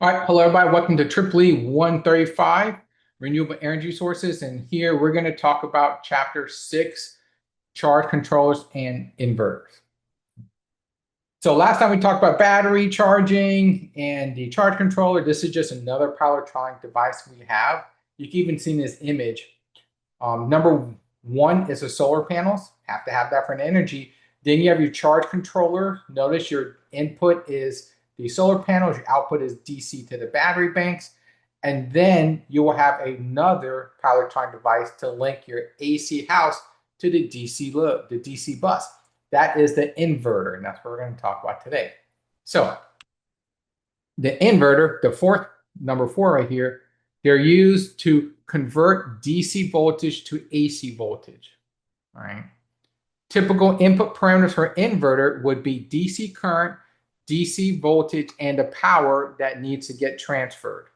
All right, hello everybody. Welcome to EEE 135, Renewable Energy Sources. And here we're going to talk about Chapter 6, Charge Controllers and Inverters. So last time we talked about battery charging and the charge controller. This is just another power electronic device we have. You can even see this image. Number one is the solar panels. Have to have that for energy. Then you have your charge controller. Notice your input is the solar panels, your output is DC to the battery banks. And then you will have another power electronic device to link your AC house to the DC load, the DC bus. That is the inverter, and that's what we're going to talk about today. So the inverter, number four right here, they're used to convert DC voltage to AC voltage. All right. Typical input parameters for inverter would be DC current, DC voltage, and the power that needs to get transferred.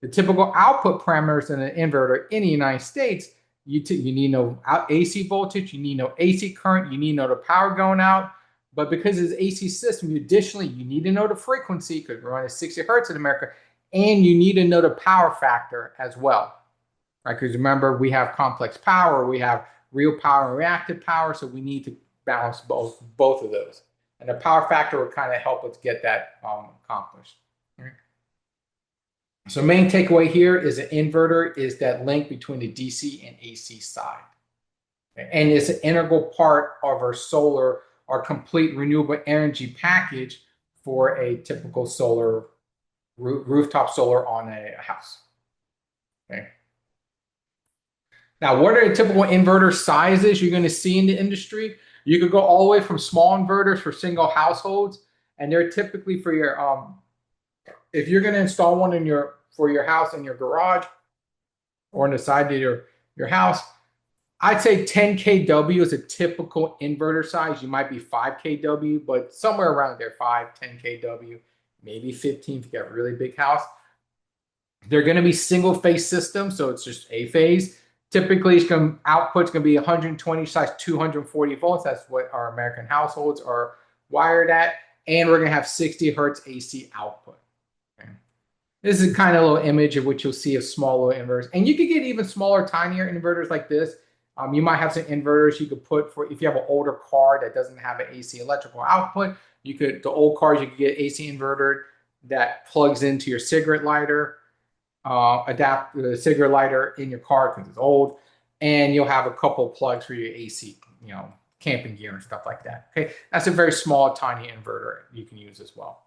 The typical output parameters in an inverter in the United States, you need to know AC voltage, you need to know AC current, you need to know the power going out. But because it's an AC system, additionally, you need to know the frequency because we're running 60 hertz in America, and you need to know the power factor as well. Right? Because remember, we have complex power, we have real power and reactive power, so we need to balance both of those. And the power factor will kind of help us get that accomplished. Right? So main takeaway here is an inverter is that link between the DC and AC side. Okay? And it's an integral part of our solar, our complete renewable energy package for a typical solar, rooftop solar on a house. Okay. Now, what are the typical inverter sizes you're going to see in the industry? You could go all the way from small inverters for single households, and they're typically for your if you're going to install one for your house in your garage or on the side of your house, I'd say 10 kW is a typical inverter size. You might be 5 kW, but somewhere around there, 5, 10 kW, maybe 15 if you got a really big house. They're going to be single phase systems, so it's just a phase. Typically, output's going to be 120/240 volts. That's what our American households are wired at. And we're going to have 60 hertz AC output. Okay. This is kind of a little image of what you'll see of small little inverters. And you could get even smaller, tinier inverters like this. You might have some inverters you could put for if you have an older car that doesn't have an AC electrical output. The old cars, you could get AC inverter that plugs into your cigarette lighter. Adapt the cigarette lighter in your car because it's old, and you'll have a couple of plugs for your AC, camping gear and stuff like that. Okay, that's a very small, tiny inverter you can use as well.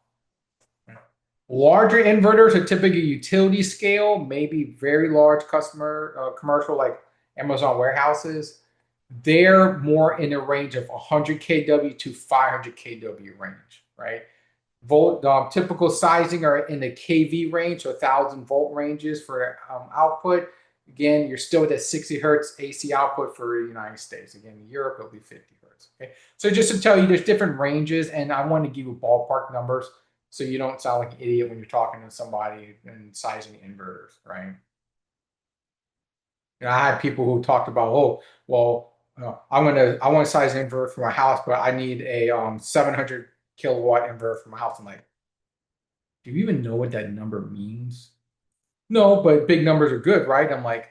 Larger inverters are typically utility scale, maybe very large customer commercial like Amazon warehouses. They're more in the range of 100 kW to 500 kW range, right? Typical sizing are in the kV range, so 1,000-volt ranges for output. Again, you're still at that 60 hertz AC output for the United States. Again, in Europe, it'll be 50 hertz. Okay, so just to tell you, there's different ranges, and I want to give you ballpark numbers so you don't sound like an idiot when you're talking to somebody and sizing inverters, right? I had people who talked about, oh, well, I want to size an inverter for my house, but I need a 700 kilowatt inverter for my house. I'm like, do you even know what that number means? No, but big numbers are good, right? I'm like,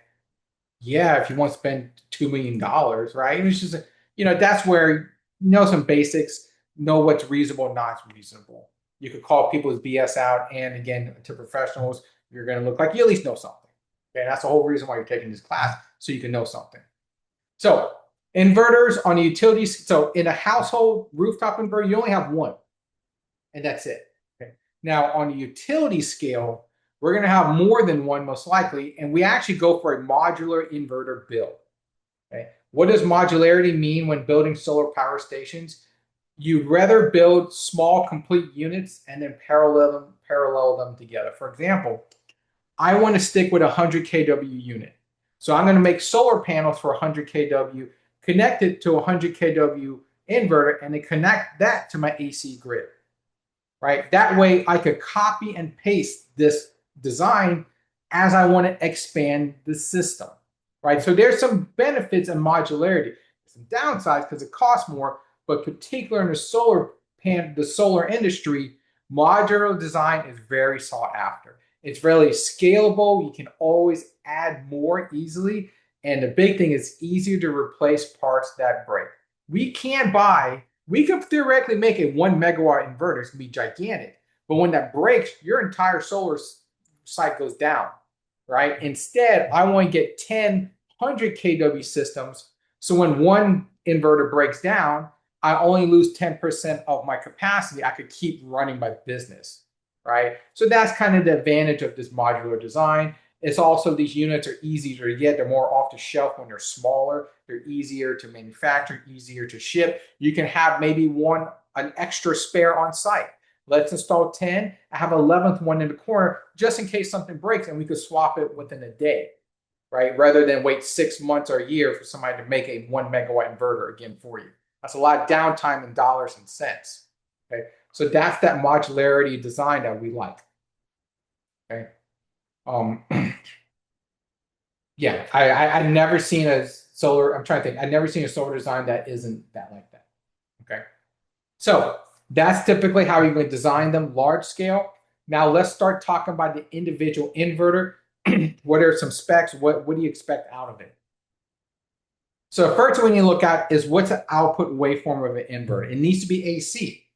yeah, if you want to spend $2 million, right? And it's just, that's where some basics, know what's reasonable and not reasonable. You could call people's BS out, and again, to professionals, you're going to look like you at least know something. Okay, that's the whole reason why you're taking this class, so you can know something. So inverters on the utilities. So in a household rooftop inverter, you only have one, and that's it. Okay. Now on the utility scale, we're going to have more than one most likely, and we actually go for a modular inverter build. Okay. What does modularity mean when building solar power stations? You'd rather build small complete units and then parallel them together. For example, I want to stick with a 100 kW unit. So I'm going to make solar panels for 100 kW, connect it to a 100 kW inverter, and then connect that to my AC grid. Right? That way I could copy and paste this design as I want to expand the system. Right? So there's some benefits in modularity. Some downsides because it costs more, but particularly in the solar industry, Modular design is very sought after. It's really scalable. You can always add more easily. And the big thing is easier to replace parts that break. We could theoretically make a 1 megawatt inverter. It's going to be gigantic. But when that breaks, your entire solar site goes down, right? Instead, I want to get 10 100 kW systems. So when one inverter breaks down, I only lose 10% of my capacity. I could keep running my business, right? So that's kind of the advantage of this modular design. It's also these units are easier to get. They're more off the shelf when they're smaller. They're easier to manufacture, easier to ship. You can have maybe an extra spare on site. Let's install 10. I have an 11th one in the corner just in case something breaks, and we could swap it within a day, right? Rather than wait 6 months or a year for somebody to make a 1 megawatt inverter again for you. That's a lot of downtime in dollars and cents. Okay, so that's that modularity design that we like. Okay, yeah, I've never seen a solar. I'm trying to think. I've never seen a solar design that isn't that like that. Okay, so that's typically how you would design them large scale. Now let's start talking about the individual inverter. What are some specs? What do you expect out of it? So first one you look at is what's the output waveform of an inverter. It needs to be AC.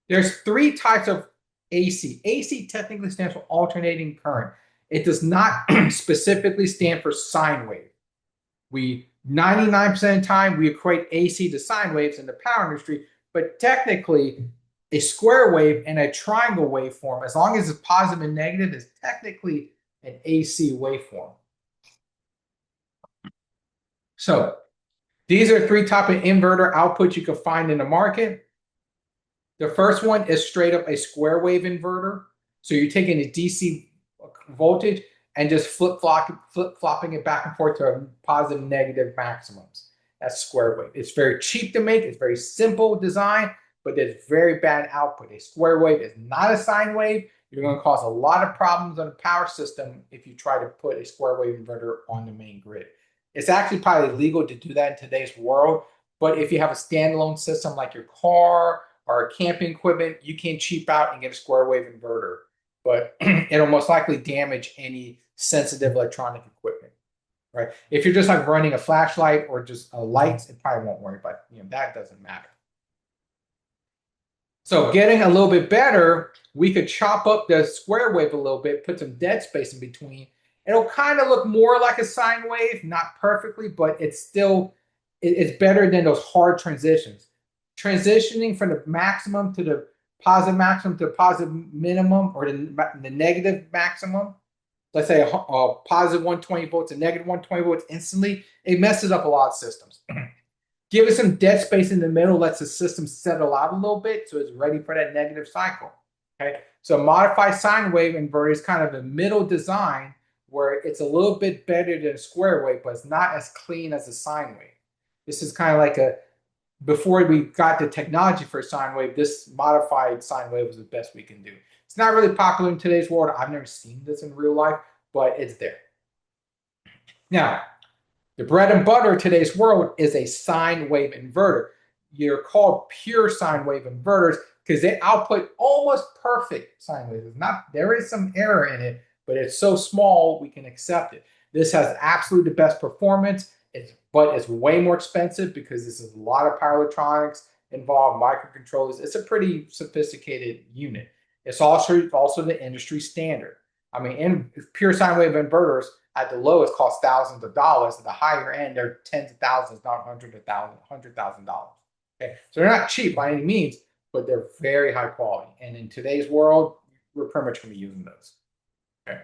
There's 3 types of AC. AC technically stands for alternating current. It does not specifically stand for sine wave. 99% of the time we equate AC to sine waves in the power industry, but technically a square wave and a triangle waveform, as long as it's positive and negative, is technically an AC waveform. So these are 3 types of inverter outputs you can find in the market. The first one is straight up a square wave inverter. So you're taking a DC voltage and just flip-flopping it back and forth to positive, negative maximums. That's square wave. It's very cheap to make. It's very simple design, but there's very bad output. A square wave is not a sine wave. You're going to cause a lot of problems on the power system if you try to put a square wave inverter on the main grid. It's actually probably illegal to do that in today's world, but if you have a standalone system like your car or camping equipment, you can cheap out and get a square wave inverter, but it'll most likely damage any sensitive electronic equipment, right? If you're just like running a flashlight or just lights, it probably won't work, but that doesn't matter. So getting a little bit better, we could chop up the square wave a little bit, put some dead space in between. It'll kind of look more like a sine wave, not perfectly, but it's better than those hard transitions. Transitioning from the maximum to the positive maximum to the positive minimum, or the negative maximum, let's say a positive 120 volts and negative 120 volts instantly, it messes up a lot of systems. Give it some dead space in the middle, lets the system settle out a little bit so it's ready for that negative cycle. Okay, so a modified sine wave inverter is kind of a middle design where it's a little bit better than a square wave, but it's not as clean as a sine wave. This is kind of like before we got the technology for a sine wave, this modified sine wave was the best we can do. It's not really popular in today's world. I've never seen this in real life, but it's there. Now, the bread and butter of today's world is a sine wave inverter. They're called pure sine wave inverters because they output almost perfect sine waves. There is some error in it, but it's so small we can accept it. This has absolutely the best performance, but it's way more expensive because this is a lot of power electronics involved, microcontrollers. It's a pretty sophisticated unit. It's also the industry standard. I mean, in pure sine wave inverters, at the lowest cost thousands of dollars. At the higher end, they're tens of thousands, not $100,000. Okay, so they're not cheap by any means, but they're very high quality. And in today's world, we're pretty much going to be using those. Okay.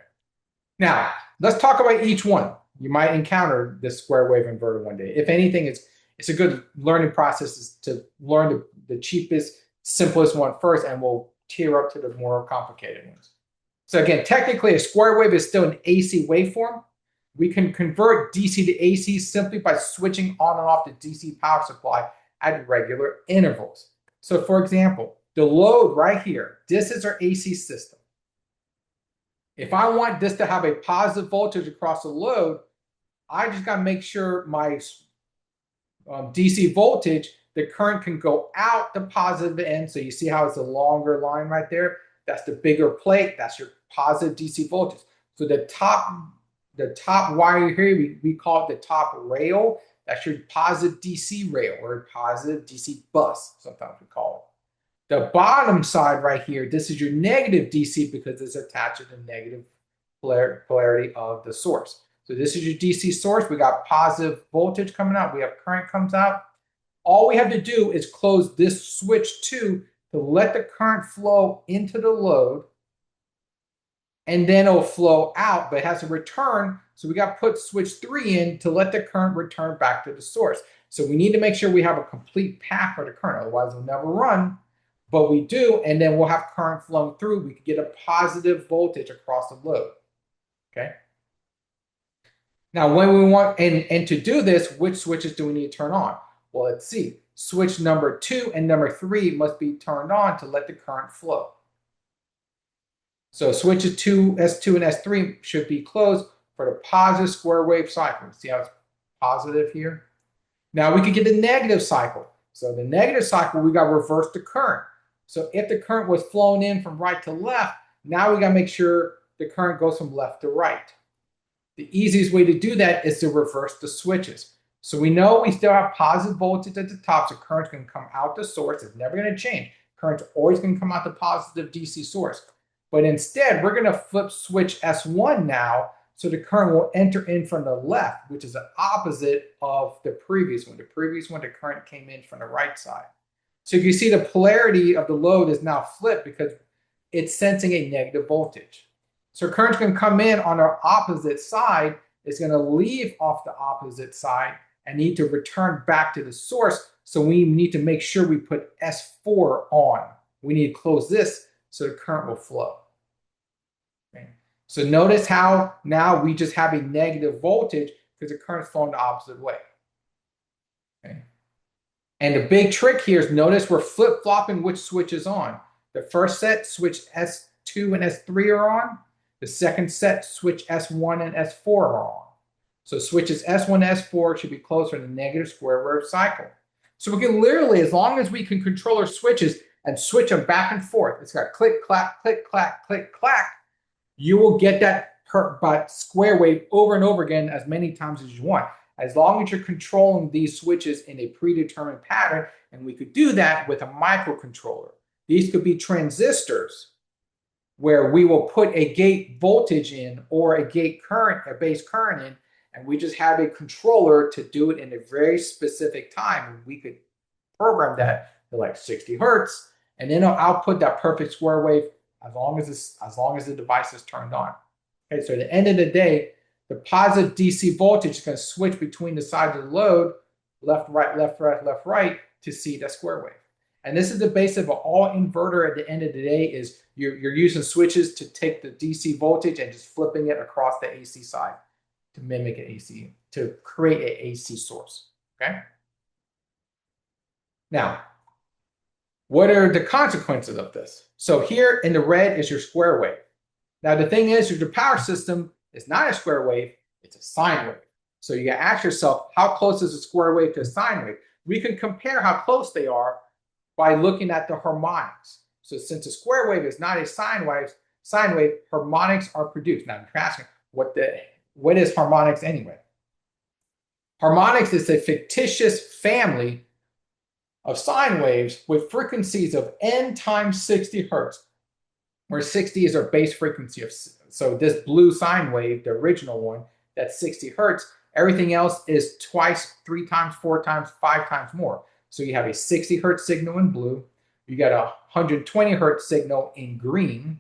Now, let's talk about each one. You might encounter this square wave inverter one day. If anything, it's a good learning process to learn the cheapest, simplest one first, and we'll tier up to the more complicated ones. So again, technically, a square wave is still an AC waveform. We can convert DC to AC simply by switching on and off the DC power supply at regular intervals. So for example, the load right here, this is our AC system. If I want this to have a positive voltage across the load, I just got to make sure my DC voltage, the current can go out the positive end. So you see how it's a longer line right there. That's the bigger plate. That's your positive DC voltage. So the top wire here, we call it the top rail. That's your positive DC rail or positive DC bus, sometimes we call it. The bottom side right here, this is your negative DC because it's attached to the negative polarity of the source. So this is your DC source. We got positive voltage coming out. We have current comes out. All we have to do is close this switch 2 to let the current flow into the load, and then it'll flow out, but it has to return. So we got to put switch 3 in to let the current return back to the source. So we need to make sure we have a complete path for the current, otherwise it'll never run. But we do, and then we'll have current flowing through. We can get a positive voltage across the load. Okay. Now, when we want, and to do this, which switches do we need to turn on? Well, let's see. Switch number 2 and number 3 must be turned on to let the current flow. So switches S2 and S3 should be closed for the positive square wave cycle. See how it's positive here? Now we could get the negative cycle. So the negative cycle, we got to reverse the current. So if the current was flowing in from right to left, now we got to make sure the current goes from left to right. The easiest way to do that is to reverse the switches. So we know we still have positive voltage at the top, so current's going to come out the source. It's never going to change. Current's always going to come out the positive DC source. But instead, we're going to flip switch S1 now, so the current will enter in from the left, which is the opposite of the previous one. The previous one, the current came in from the right side. So you see the polarity of the load is now flipped because it's sensing a negative voltage. So current's going to come in on our opposite side. It's going to leave off the opposite side and need to return back to the source. So we need to make sure we put S4 on. We need to close this so the current will flow. Okay. So notice how now we just have a negative voltage because the current's flowing the opposite way. Okay. And the big trick here is notice we're flip-flopping which switch is on. The first set, switch S2 and S3 are on. The second set, switch S1 and S4 are on. So switches S1 and S4 should be closed for the negative square wave cycle. So we can literally, as long as we can control our switches and switch them back and forth, it's got click, clack, click, clack, click, clack, you will get that square wave over and over again as many times as you want. As long as you're controlling these switches in a predetermined pattern, and we could do that with a microcontroller. These could be transistors where we will put a gate voltage in or a gate current, a base current in, and we just have a controller to do it in a very specific time. We could program that to like 60 hertz, and then it'll output that perfect square wave as long as the device is turned on. Okay, so at the end of the day, the positive DC voltage is going to switch between the sides of the load, left, right, left, right, left, right, to see that square wave. And this is the base of all inverter at the end of the day is you're using switches to take the DC voltage and just flipping it across the AC side to mimic an AC, to create an AC source, okay? Now, what are the consequences of this? So here in the red is your square wave. Now the thing is, your power system is not a square wave, it's a sine wave. So you gotta ask yourself, how close is a square wave to a sine wave? We can compare how close they are by looking at the harmonics. So since a square wave is not a sine wave, harmonics are produced. Now you're asking, what is harmonics anyway? Harmonics is a fictitious family of sine waves with frequencies of n times 60 hertz, where 60 is our base frequency of. So this blue sine wave, the original one, that's 60 hertz. Everything else is twice, 3 times, 4 times, 5 times more. So you have a 60 hertz signal in blue, you got a 120 hertz signal in green,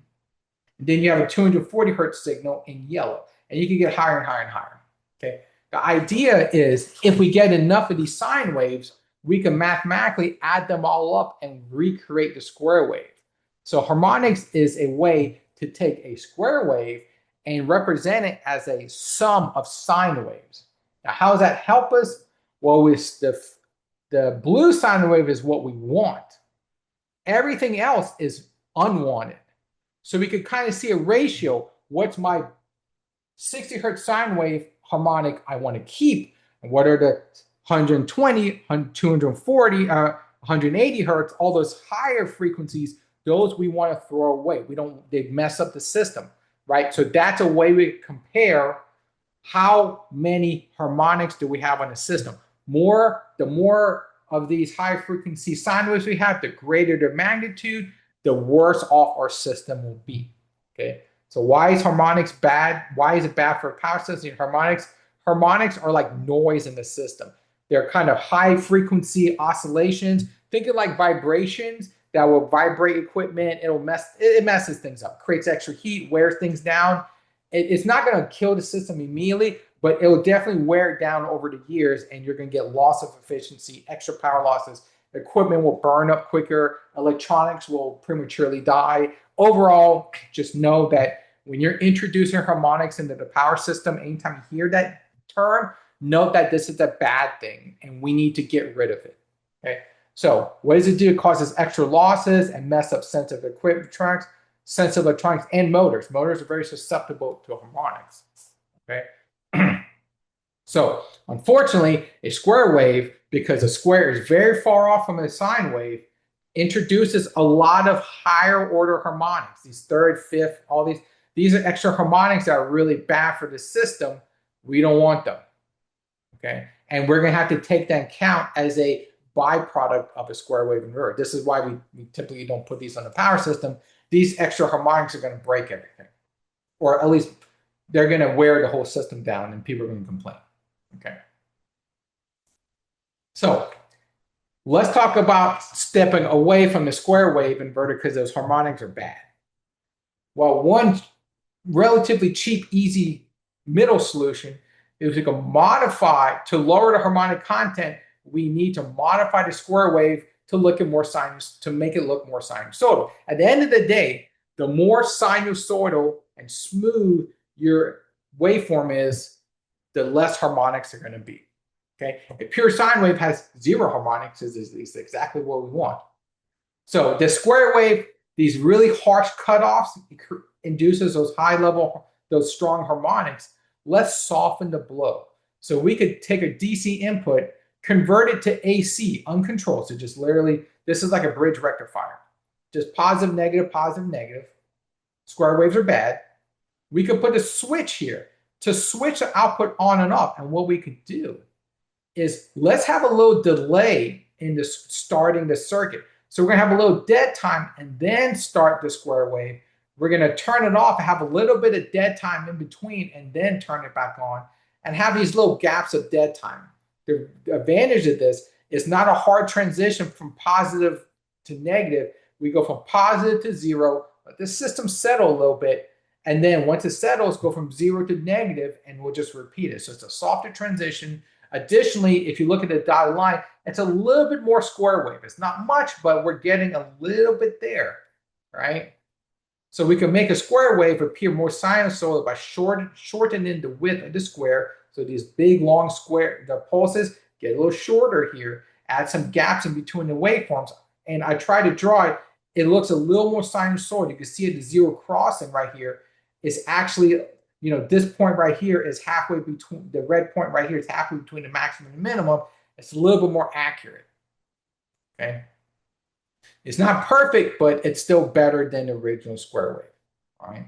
and then you have a 240 hertz signal in yellow. And you can get higher and higher and higher. Okay. The idea is if we get enough of these sine waves, we can mathematically add them all up and recreate the square wave. So harmonics is a way to take a square wave and represent it as a sum of sine waves. Now, how does that help us? Well, the blue sine wave is what we want. Everything else is unwanted. So we could kind of see a ratio. What's my 60 hertz sine wave harmonic I want to keep? And what are the 120, 240, 180 hertz, all those higher frequencies those we want to throw away. They mess up the system, right? So that's a way we compare how many harmonics do we have on the system. The more of these high frequency sine waves we have, the greater the magnitude, the worse off our system will be. Okay. So why is harmonics bad? Why is it bad for a power system? Harmonics are like noise in the system. They're kind of high frequency oscillations. Think of like vibrations that will vibrate equipment. It messes things up, creates extra heat, wears things down. It's not going to kill the system immediately, but it will definitely wear it down over the years, and you're going to get loss of efficiency, extra power losses. Equipment will burn up quicker. Electronics will prematurely die. Overall, just know that when you're introducing harmonics into the power system, anytime you hear that term, note that this is a bad thing, and we need to get rid of it. Okay. So what does it do? It causes extra losses and mess up sensitive electronics, and motors. Motors are very susceptible to harmonics. Okay. So unfortunately, a square wave, because a square is very far off from a sine wave, introduces a lot of higher order harmonics. These third, fifth, all these are extra harmonics that are really bad for the system. We don't want them. Okay. And we're going to have to take that count as a byproduct of a square wave inverter. This is why we typically don't put these on the power system. These extra harmonics are going to break everything, or at least they're going to wear the whole system down, and people are going to complain. Okay. So let's talk about stepping away from the square wave inverter because those harmonics are bad. Well, one relatively cheap, easy middle solution is we can modify to lower the harmonic content. We need to modify the square wave to make it more sinusoidal. At the end of the day, the more sinusoidal and smooth your waveform is, the less harmonics are going to be. Okay, a pure sine wave has zero harmonics, is exactly what we want. So the square wave, these really harsh cutoffs, induces those strong harmonics. Let's soften the blow. So we could take a DC input, convert it to AC, uncontrolled. So just literally, this is like a bridge rectifier. Just positive, negative, positive, negative. Square waves are bad. We could put a switch here to switch the output on and off. And what we could do is let's have a little delay in starting the circuit. So we're going to have a little dead time and then start the square wave. We're going to turn it off and have a little bit of dead time in between and then turn it back on and have these little gaps of dead time. The advantage of this is not a hard transition from positive to negative. We go from positive to zero, let the system settle a little bit, and then once it settles, go from 0 to negative, and we'll just repeat it. So it's a softer transition. Additionally, if you look at the dotted line, it's a little bit more square wave. It's not much, but we're getting a little bit there, right? So we can make a square wave appear more sinusoidal by shortening the width of the square. So these big, long the pulses get a little shorter here, add some gaps in between the waveforms. And I try to draw it. It looks a little more sinusoidal. You can see it, the zero crossing right here is actually, this point right here is halfway between, the red point right here is halfway between the maximum and the minimum. It's a little bit more accurate, okay? It's not perfect, but it's still better than the original square wave, all right?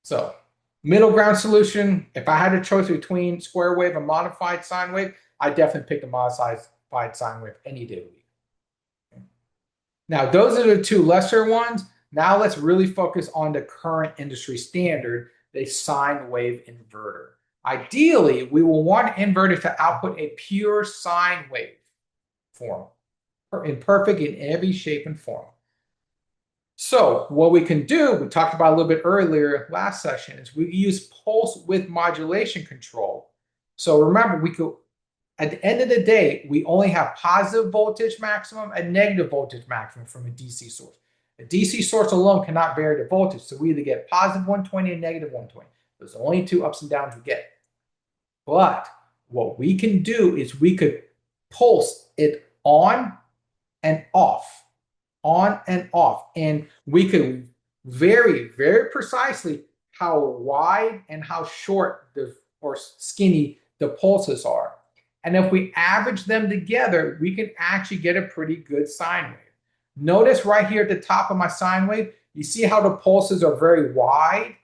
So middle ground solution, if I had a choice between square wave and modified sine wave, I definitely pick the modified sine wave any day of the week. Okay? Now, those are the two lesser ones. Now let's really focus on the current industry standard, the sine wave inverter. Ideally, we will want an inverter to output a pure sine wave form, perfect in every shape and form. So what we can do, we talked about a little bit earlier last session, is we use pulse width modulation control. So remember, at the end of the day, we only have positive voltage maximum and negative voltage maximum from a DC source. A DC source alone cannot vary the voltage, so we either get positive 120 and negative 120. Those are the only two ups and downs we get. But what we can do is we could pulse it on and off, and we could vary very precisely how wide and how short or skinny the pulses are. And if we average them together, we can actually get a pretty good sine wave. Notice right here at the top of my sine wave, you see how the pulses are very wide,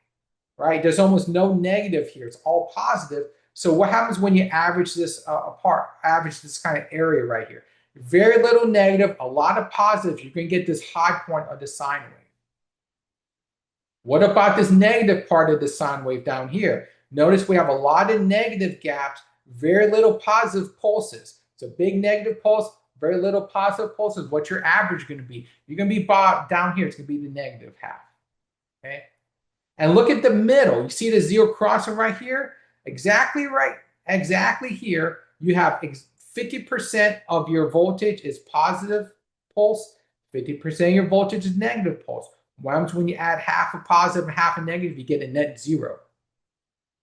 right? There's almost no negative here. It's all positive. So what happens when you average this apart, average this kind of area right here? Very little negative, a lot of positive. You can get this high point of the sine wave. What about this negative part of the sine wave down here? Notice we have a lot of negative gaps, very little positive pulses. So big negative pulse, very little positive pulses. What's your average going to be? You're going to be down here. It's going to be the negative half. Okay. And look at the middle. You see the zero crossing right here? Exactly right. Exactly here. You have 50% of your voltage is positive pulse. 50% of your voltage is negative pulse. What happens when you add half a positive and half a negative? You get a net zero.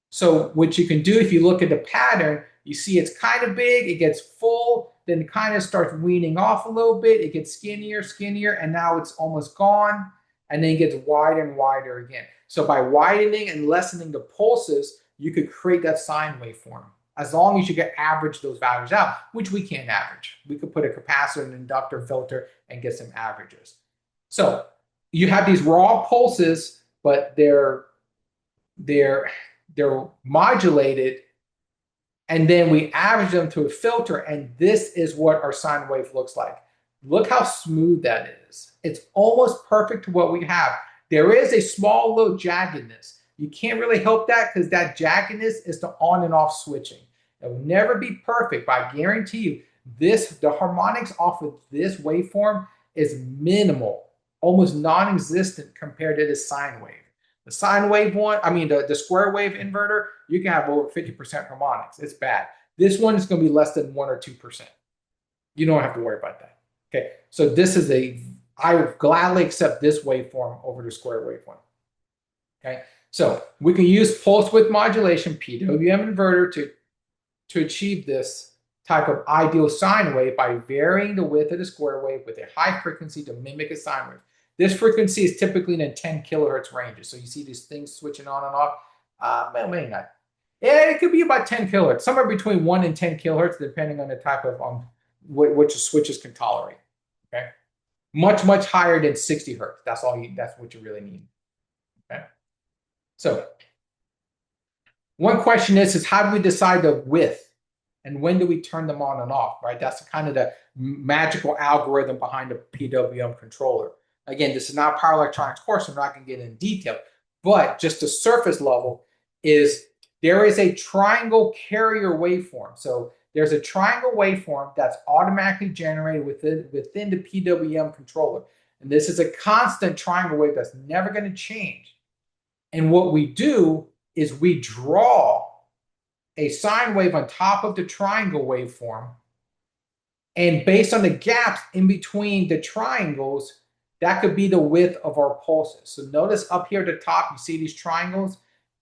So what you can do, if you look at the pattern, you see it's kind of big, it gets full, then it kind of starts weaning off a little bit, it gets skinnier, skinnier, and now it's almost gone, and then it gets wider and wider again. So by widening and lessening the pulses, you could create that sine waveform, as long as you can average those values out, which we can't average. We could put a capacitor, an inductor, filter, and get some averages. So you have these raw pulses, but they're modulated, and then we average them to a filter, and this is what our sine wave looks like. Look how smooth that is. It's almost perfect to what we have. There is a small little jaggedness. You can't really help that because that jaggedness is the on and off switching. It will never be perfect, but I guarantee you the harmonics off of this waveform is minimal, almost non-existent compared to the sine wave. The sine wave one, the square wave inverter, you can have over 50% harmonics. It's bad. This one is going to be less than 1 or 2%. You don't have to worry about that. Okay, so I would gladly accept this waveform over the square wave one. Okay, so we can use pulse width modulation, PWM inverter, to achieve this type of ideal sine wave by varying the width of the square wave with a high frequency to mimic a sine wave. This frequency is typically in the 10 kilohertz ranges. So you see these things switching on and off. Maybe not. Yeah, it could be about 10 kilohertz, somewhere between 1 and 10 kilohertz, depending on the type of which switches can tolerate. Okay, much higher than 60 hertz. That's what you really need. Okay, so one question is how do we decide the width? And when do we turn them on and off, right? That's kind of the magical algorithm behind the PWM controller. Again, this is not a power electronics course, so I'm not going to get into detail. But just the surface level is there is a triangle carrier waveform. So there's a triangle waveform that's automatically generated within the PWM controller. And this is a constant triangle wave that's never going to change. And what we do is we draw a sine wave on top of the triangle waveform, and based on the gaps in between the triangles, that could be the width of our pulses. So notice up here at the top, you see these triangles.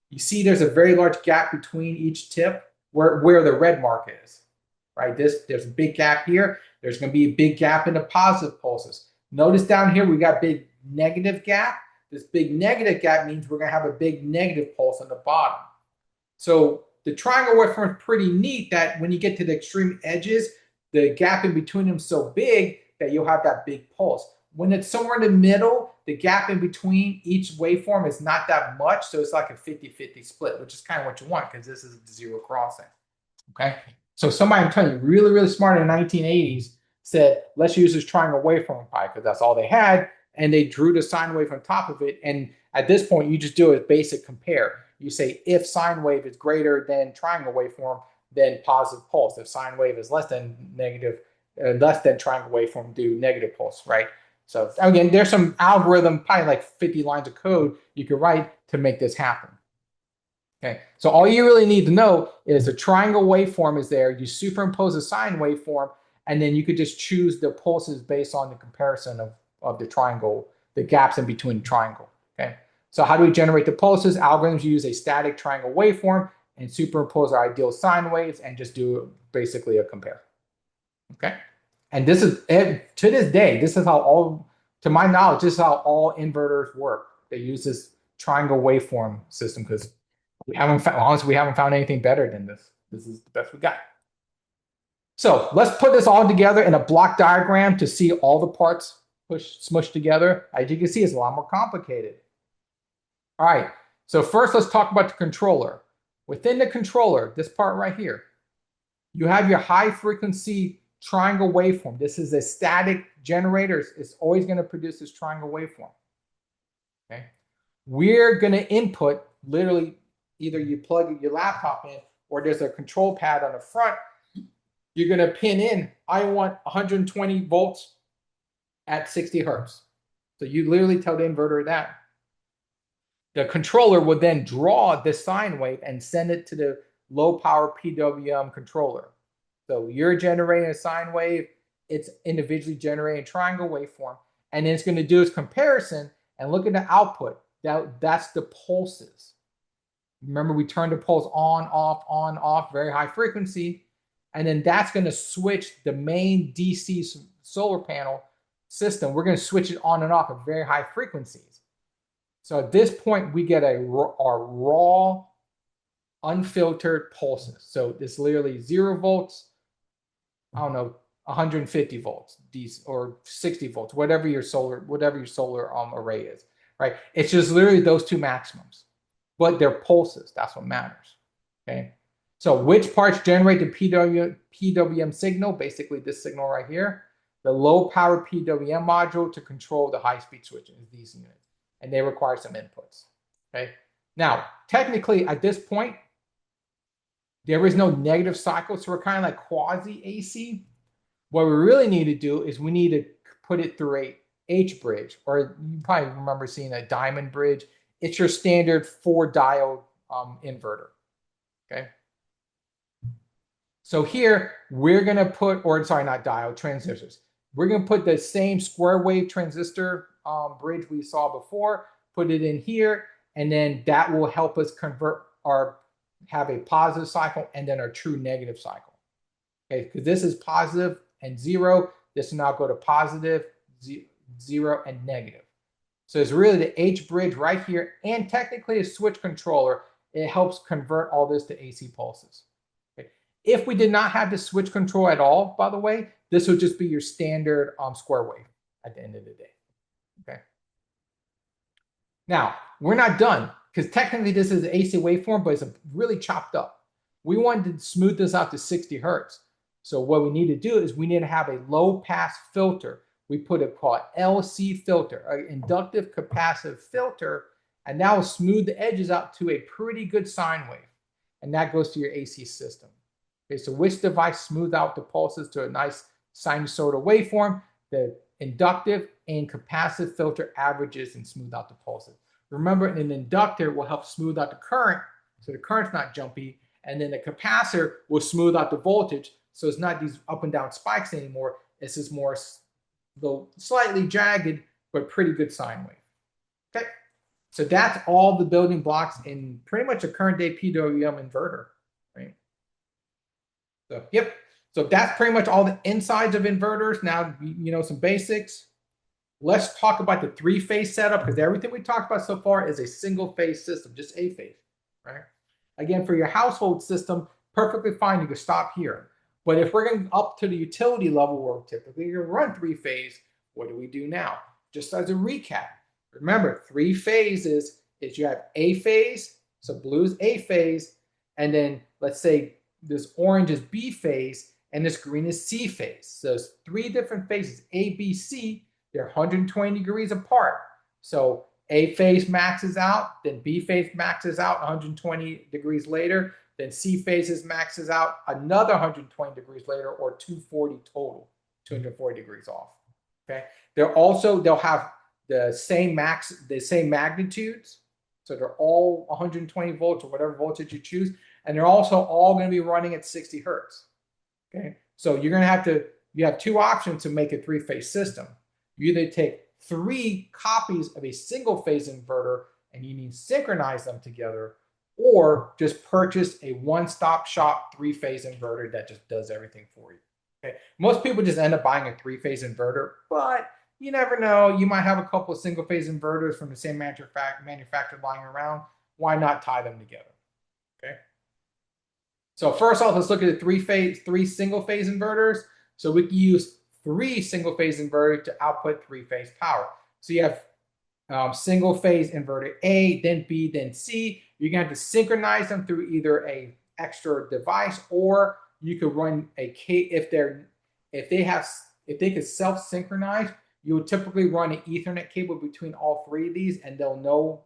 You see there's a very large gap between each tip where the red mark is, right? There's a big gap here. There's going to be a big gap in the positive pulses. Notice down here we got big negative gap. This big negative gap means we're going to have a big negative pulse on the bottom. So the triangle waveform is pretty neat that when you get to the extreme edges, the gap in between them is so big that you'll have that big pulse. When it's somewhere in the middle, the gap in between each waveform is not that much, so it's like a 50-50 split, which is kind of what you want because this is zero crossing. Okay, so somebody, I'm telling you, really smart in the 1980s said, let's use this triangle waveform pi because that's all they had, and they drew the sine wave on top of it. And at this point, you just do a basic compare. You say if sine wave is greater than triangle waveform, then positive pulse. If sine wave is less than triangle waveform, do negative pulse, right? So again, there's some algorithm, probably like 50 lines of code you could write to make this happen. Okay, so all you really need to know is a triangle waveform is there. You superimpose a sine waveform, and then you could just choose the pulses based on the comparison of the triangle, the gaps in between the triangle. Okay, so how do we generate the pulses? Algorithms use a static triangle waveform and superimpose our ideal sine waves and just do basically a compare. Okay, and this is, to this day, this is how to my knowledge, this is how all inverters work. They use this triangle waveform system because honestly, we haven't found anything better than this. This is the best we got. So let's put this all together in a block diagram to see all the parts smushed together. As you can see, it's a lot more complicated. All right, so first let's talk about the controller. Within the controller, this part right here, you have your high frequency triangle waveform. This is a static generator. It's always going to produce this triangle waveform. Okay, we're going to input literally either you plug your laptop in or there's a control pad on the front. You're going to pin in, I want 120 volts at 60 hertz. So you literally tell the inverter that. The controller will then draw the sine wave and send it to the low power PWM controller. So you're generating a sine wave, it's individually generating a triangle waveform, and then it's going to do its comparison and look at the output. That's the pulses. Remember, we turned the pulse on, off, very high frequency, and then that's going to switch the main DC solar panel system. We're going to switch it on and off at very high frequencies. So at this point, we get our raw, unfiltered pulses. So it's literally 0 volts, I don't know, 150 volts, or 60 volts, whatever your solar array is, right? It's just literally those two maximums, but they're pulses. That's what matters. Okay. So which parts generate the PWM signal? Basically, this signal right here. The low power PWM module to control the high speed switching is these units, and they require some inputs. Okay. Now, technically, at this point, there is no negative cycle, so we're kind of like quasi AC. What we really need to do is we need to put it through a H bridge, or you probably remember seeing a diamond bridge. It's your standard 4-diode inverter. Okay. So here we're going to put, or sorry, not diode, transistors. We're going to put the same square wave transistor bridge we saw before, put it in here, and then that will help us convert have a positive cycle and then our true negative cycle. Okay, because this is positive and 0. This will now go to positive, 0, and negative. So it's really the H bridge right here, and technically a switch controller. It helps convert all this to AC pulses. Okay. If we did not have the switch control at all, by the way, this would just be your standard square wave at the end of the day. Okay. Now, we're not done, because technically this is an AC waveform, but it's really chopped up. We wanted to smooth this out to 60 hertz. So what we need to do is we need to have a low pass filter. We put a called LC filter, an inductive capacitive filter, and that will smooth the edges out to a pretty good sine wave. And that goes to your AC system. Okay, so which device smooth out the pulses to a nice sinusoidal waveform? The inductive and capacitive filter averages and smooth out the pulses. Remember, an inductor will help smooth out the current, so the current's not jumpy, and then the capacitor will smooth out the voltage, so it's not these up and down spikes anymore. It's just more, though slightly jagged, but pretty good sine wave. Okay, so that's all the building blocks in pretty much a current day PWM inverter, right? So, yep. So that's pretty much all the insides of inverters. Now, you know, some basics. Let's talk about the 3-phase setup, because everything we talked about so far is a single-phase system, just a phase, right? Again, for your household system, perfectly fine. You can stop here. But if we're going up to the utility level, where typically you run 3-phase, what do we do now? Just as a recap, remember, 3 phases is you have A phase, so blue is A phase, and then let's say this orange is B phase, and this green is C phase. So it's 3 different phases, A, B, C. They're 120 degrees apart. So A phase maxes out, then B phase maxes out 120 degrees later, then C phases maxes out another 120 degrees later, or 240 total, 240 degrees off. Okay. They'll have the same magnitudes. So they're all 120 volts or whatever voltage you choose. And they're also all going to be running at 60 hertz. Okay. So you're going to you have 2 options to make a 3-phase system. You either take 3 copies of a single-phase inverter and you need to synchronize them together, or just purchase a one-stop shop 3-phase inverter that just does everything for you. Okay. Most people just end up buying a 3-phase inverter, but you never know. You might have a couple of single-phase inverters from the same manufacturer lying around. Why not tie them together? Okay. So first off, let's look at the 3 single-phase inverters. So we can use 3 single-phase inverters to output 3-phase power. So you have single-phase inverter A, then B, then C. You're going to have to synchronize them through either a extra device, or you could run a if they could self-synchronize, you would typically run an Ethernet cable between all 3 of these, and they'll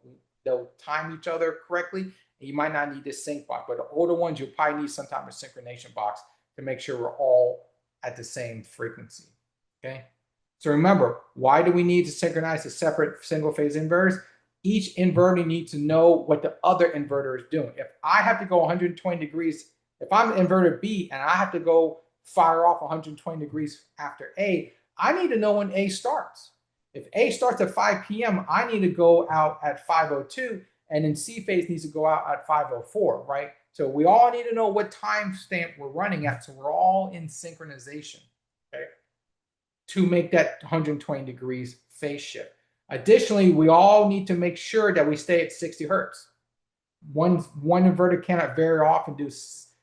time each other correctly. And you might not need this sync box, but the older ones, you'll probably need some type of synchronization box to make sure we're all at the same frequency. Okay. So remember, why do we need to synchronize the separate single-phase inverters? Each inverter needs to know what the other inverter is doing. If I have to go 120 degrees, if I'm inverter B and I have to go fire off 120 degrees after A, I need to know when A starts. If A starts at 5 p.m., I need to go out at 5:02, and then C phase needs to go out at 5:04, right? So we all need to know what time stamp we're running at, so we're all in synchronization, okay, to make that 120 degrees phase shift. Additionally, we all need to make sure that we stay at 60 hertz. One inverter cannot very often do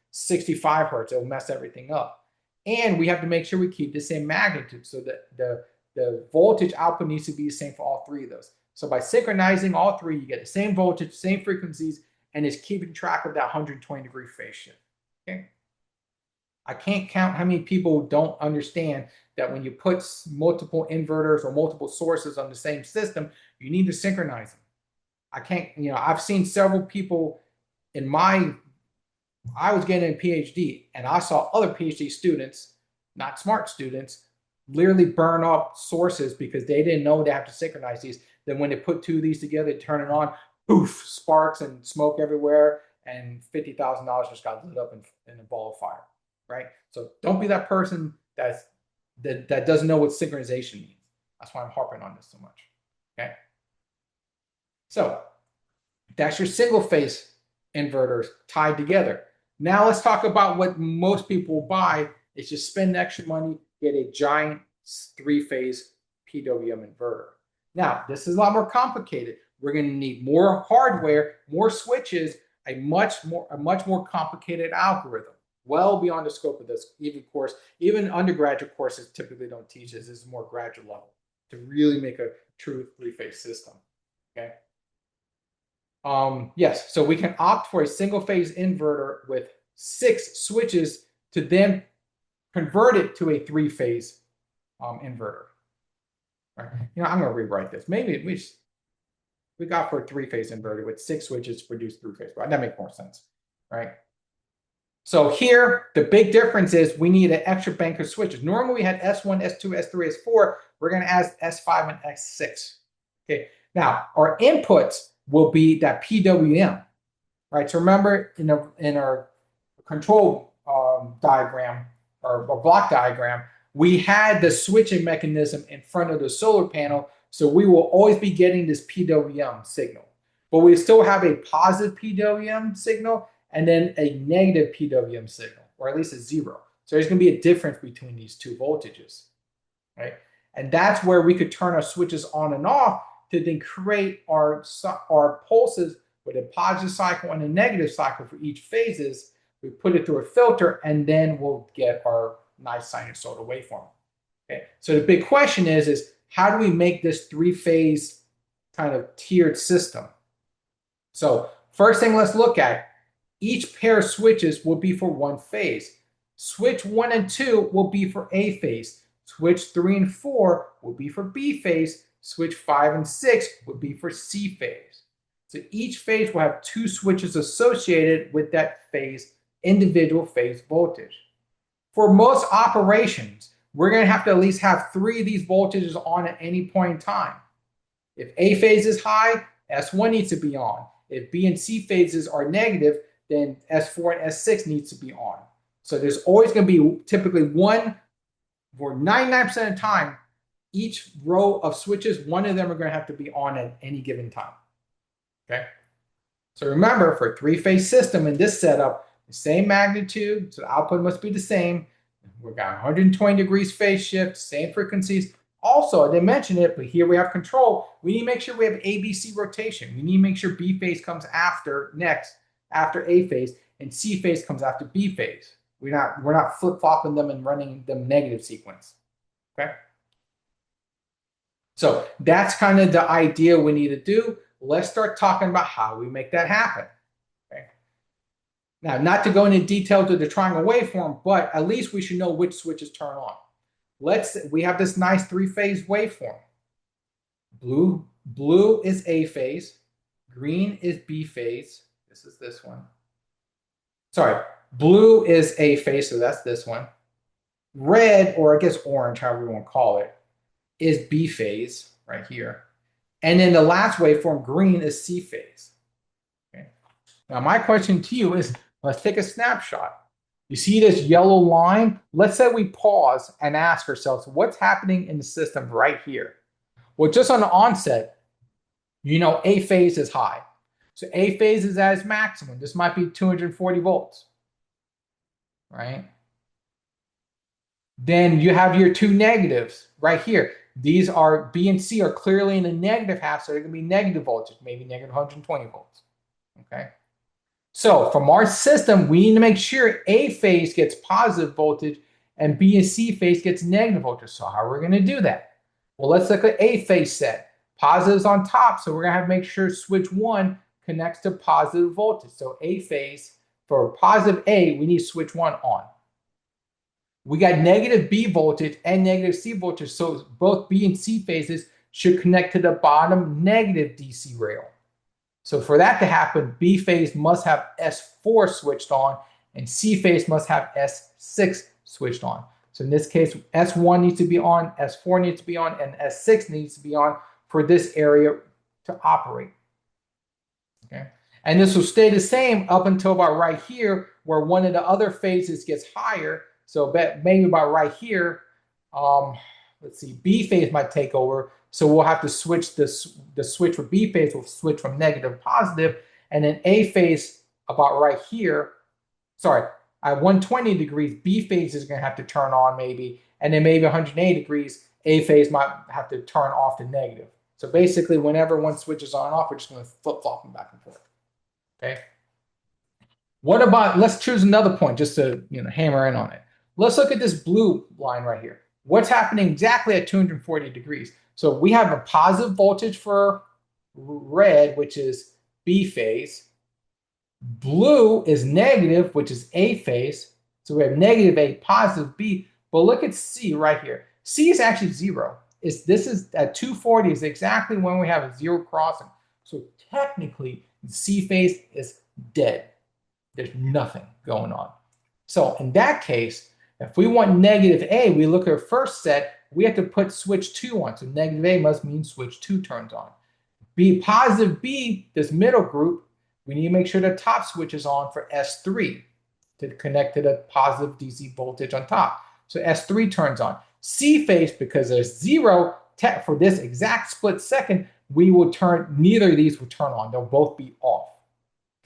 65 hertz. It'll mess everything up. And we have to make sure we keep the same magnitude, so that the voltage output needs to be the same for all 3 of those. So by synchronizing all 3, you get the same voltage, same frequencies, and it's keeping track of that 120 degree phase shift. Okay. I can't count how many people don't understand that when you put multiple inverters or multiple sources on the same system, you need to synchronize them. I can't, I've seen several people I was getting a PhD, and I saw other PhD students, not smart students, literally burn up sources because they didn't know they have to synchronize these. Then when they put 2 of these together, turn it on, poof, sparks and smoke everywhere, and $50,000 just got lit up in a ball of fire, right? So don't be that person that doesn't know what synchronization means. That's why I'm harping on this so much, okay? So that's your single-phase inverters tied together. Now let's talk about what most people buy. Is just spend extra money, get a giant 3-phase PWM inverter. Now, this is a lot more complicated. We're going to need more hardware, more switches, a much more complicated algorithm, well beyond the scope of this course. Even undergraduate courses typically don't teach this. This is more graduate level to really make a true 3-phase system. Okay. Yes, so we can opt for a single-phase inverter with 6 switches to then convert it to a 3-phase inverter. Right. I'm going to rewrite this. Maybe we got for a 3-phase inverter with 6 switches to produce 3-phase, but that makes more sense, right? So here, the big difference is we need an extra bank of switches. Normally we had S1, S2, S3, S4. We're going to add S5 and S6. Okay. Now our inputs will be that PWM, right? So remember in our control diagram or block diagram, we had the switching mechanism in front of the solar panel, so we will always be getting this PWM signal. But we still have a positive PWM signal and then a negative PWM signal, or at least a 0. So there's going to be a difference between these 2 voltages, right? And that's where we could turn our switches on and off to then create our pulses with a positive cycle and a negative cycle for each phases. We put it through a filter, and then we'll get our nice sinusoidal waveform. Okay, so the big question is how do we make this 3-phase kind of tiered system? So first thing let's look at, each pair of switches will be for 1 phase. Switch 1 and 2 will be for A phase. Switch 3 and 4 will be for B phase. Switch 5 and 6 would be for C phase. So each phase will have 2 switches associated with that phase, individual phase voltage. For most operations, we're going to have to at least have 3 of these voltages on at any point in time. If A phase is high, S1 needs to be on. If B and C phases are negative, then S4 and S6 needs to be on. So there's always going to be typically one, for 99% of the time, each row of switches, one of them are going to have to be on at any given time. Okay. So remember, for a 3-phase system in this setup, the same magnitude, so the output must be the same. We've got 120 degrees phase shift, same frequencies. Also, I didn't mention it, but here we have control. We need to make sure we have ABC rotation. We need to make sure B phase comes after A phase, and C phase comes after B phase. We're not flip-flopping them and running them negative sequence. Okay. So that's kind of the idea we need to do. Let's start talking about how we make that happen. Okay. Now, not to go into detail to the triangle waveform, but at least we should know which switches turn on. We have this nice three-phase waveform. Blue is A phase, green is B phase. This is this one. Sorry, blue is A phase, so that's this one. Red, or I guess orange, however you want to call it, is B phase right here. And then the last waveform, green, is C phase. Okay. Now, my question to you is, let's take a snapshot. You see this yellow line? Let's say we pause and ask ourselves, what's happening in the system right here? Well, just on the onset, you know A phase is high. So A phase is at its maximum. This might be 240 volts, right? Then you have your two negatives right here. These are B and C are clearly in the negative half, so they're going to be negative voltage, maybe negative 120 volts. Okay. So from our system, we need to make sure A phase gets positive voltage and B and C phase gets negative voltage. So how are we going to do that? Well, let's look at A phase set. Positive's on top, so we're going to have to make sure switch 1 connects to positive voltage. So A phase, for positive A, we need switch 1 on. We got negative B voltage and negative C voltage, so both B and C phases should connect to the bottom negative DC rail. So for that to happen, B phase must have S4 switched on, and C phase must have S6 switched on. So in this case, S1 needs to be on, S4 needs to be on, and S6 needs to be on for this area to operate. Okay. And this will stay the same up until about right here, where one of the other phases gets higher. So maybe about right here, let's see, B phase might take over. So we'll have to switch the switch for B phase will switch from negative to positive. And then A phase about right here, sorry, at 120 degrees, B phase is going to have to turn on maybe. And then maybe 180 degrees, A phase might have to turn off to negative. So basically, whenever one switches on and off, we're just going to flip-flop them back and forth. Okay. What about, let's choose another point just to hammer in on it. Let's look at this blue line right here. What's happening exactly at 240 degrees? So we have a positive voltage for red, which is B phase. Blue is negative, which is A phase. So we have negative A, positive B. But look at C right here. C is actually 0. This is at 240 is exactly when we have a 0 crossing. So technically, C phase is dead. There's nothing going on. So in that case, if we want negative A, we look at our first set, we have to put switch 2 on. So negative A must mean switch 2 turns on. Positive B, this middle group, we need to make sure the top switch is on for S3 to connect to the positive DC voltage on top. So S3 turns on. C phase, because there's 0 for this exact split second, neither of these will turn on. They'll both be off.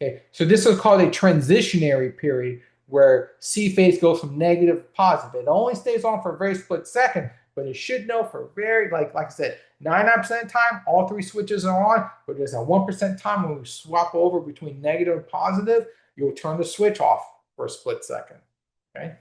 Okay, so this is called a transitionary period where C phase goes from negative to positive. It only stays on for a very split second, but it should know for very, like I said, 99% of the time, all 3 switches are on, but there's a 1% time when we swap over between negative and positive, you'll turn the switch off for a split second. Okay.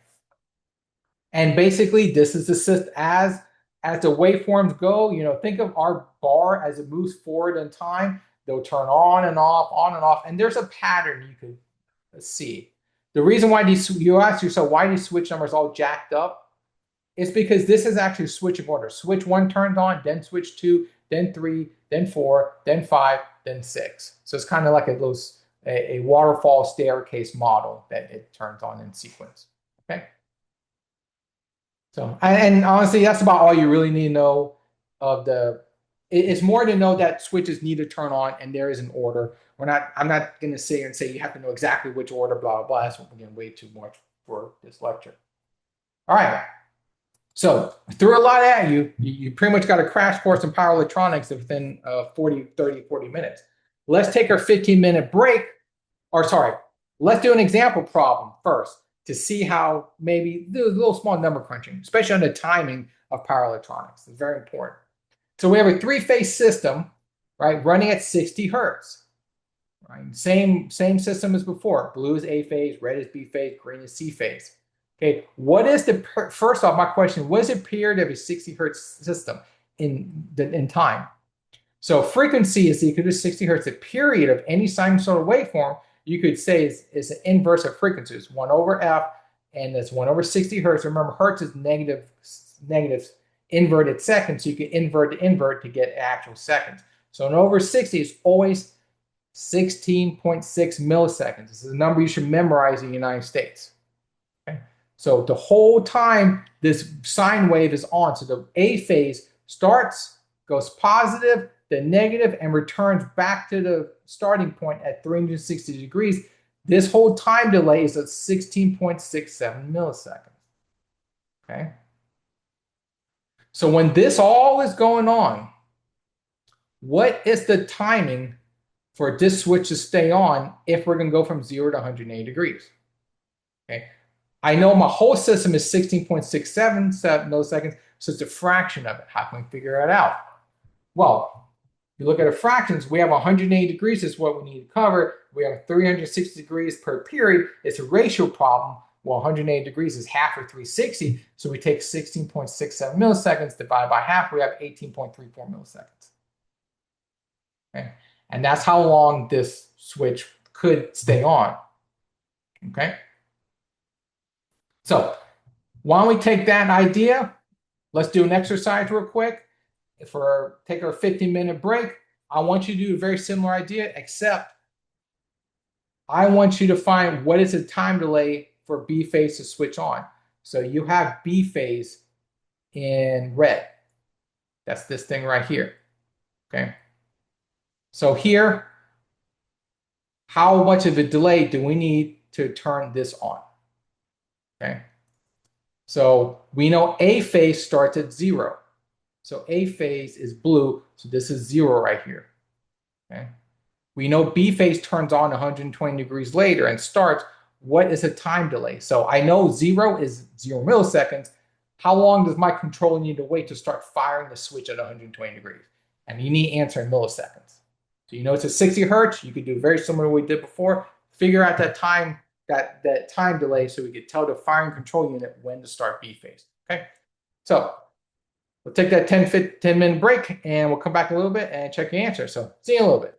And basically, this is the system as the waveforms go. Think of our bar as it moves forward in time. They'll turn on and off, and there's a pattern you could see. The reason why you ask yourself why these switch numbers all jacked up is because this is actually switching order. Switch 1 turned on, then switch 2, then 3, then 4, then 5, then 6. So it's kind of like a waterfall staircase model that it turns on in sequence. Okay. So, and honestly, that's about all you really need to know of it's more to know that switches need to turn on and there is an order. I'm not going to sit here and say you have to know exactly which order, blah, blah, blah. That's getting way too much for this lecture. All right. So I threw a lot at you. You pretty much got a crash course in power electronics within 40 minutes. Let's take our 15-minute break. Let's do an example problem first to see how maybe there's a little small number crunching, especially on the timing of power electronics. It's very important. So we have a 3-phase system, right, running at 60 hertz. Right? Same system as before. Blue is A phase, red is B phase, green is C phase. Okay, what is the first off, my question, what is the period of a 60 hertz system in time? So frequency is equal to 60 hertz. The period of any sinusoidal waveform, you could say is an inverse of frequency. It's 1 over f, and that's 1 over 60 hertz. Remember, hertz is negative inverted seconds, so you can invert to invert to get actual seconds. So 1 over 60 is always 16.6 milliseconds. This is a number you should memorize in the United States. Okay? So the whole time this sine wave is on, so the A phase starts, goes positive, then negative, and returns back to the starting point at 360 degrees. This whole time delay is at 16.67 milliseconds. Okay. So when this all is going on, what is the timing for this switch to stay on if we're going to go from 0 to 180 degrees? Okay. I know my whole system is 16.67 milliseconds, so it's a fraction of it. How can we figure that out? Well, if you look at the fractions, we have 180 degrees is what we need to cover. We have 360 degrees per period. It's a ratio problem. Well, 180 degrees is half of 360, so we take 16.67 milliseconds, divide by half, we have 18.34 milliseconds. Okay? And that's how long this switch could stay on. Okay? So why don't we take that idea? Let's do an exercise real quick. Take our 15-minute break. I want you to do a very similar idea, except I want you to find what is the time delay for B phase to switch on. So you have B phase in red. That's this thing right here. Okay. So here, how much of a delay do we need to turn this on? Okay. So we know A phase starts at 0. So A phase is blue, so this is 0 right here. Okay. We know B phase turns on 120 degrees later and starts. What is a time delay? So I know 0 is 0 milliseconds. How long does my controller need to wait to start firing the switch at 120 degrees? And you need to answer in milliseconds. So you know it's a 60 hertz. You could do very similar to what we did before. Figure out that time delay so we could tell the firing control unit when to start B phase. Okay. So we'll take that 10-minute break and we'll come back a little bit and check your answer. So see you in a little bit.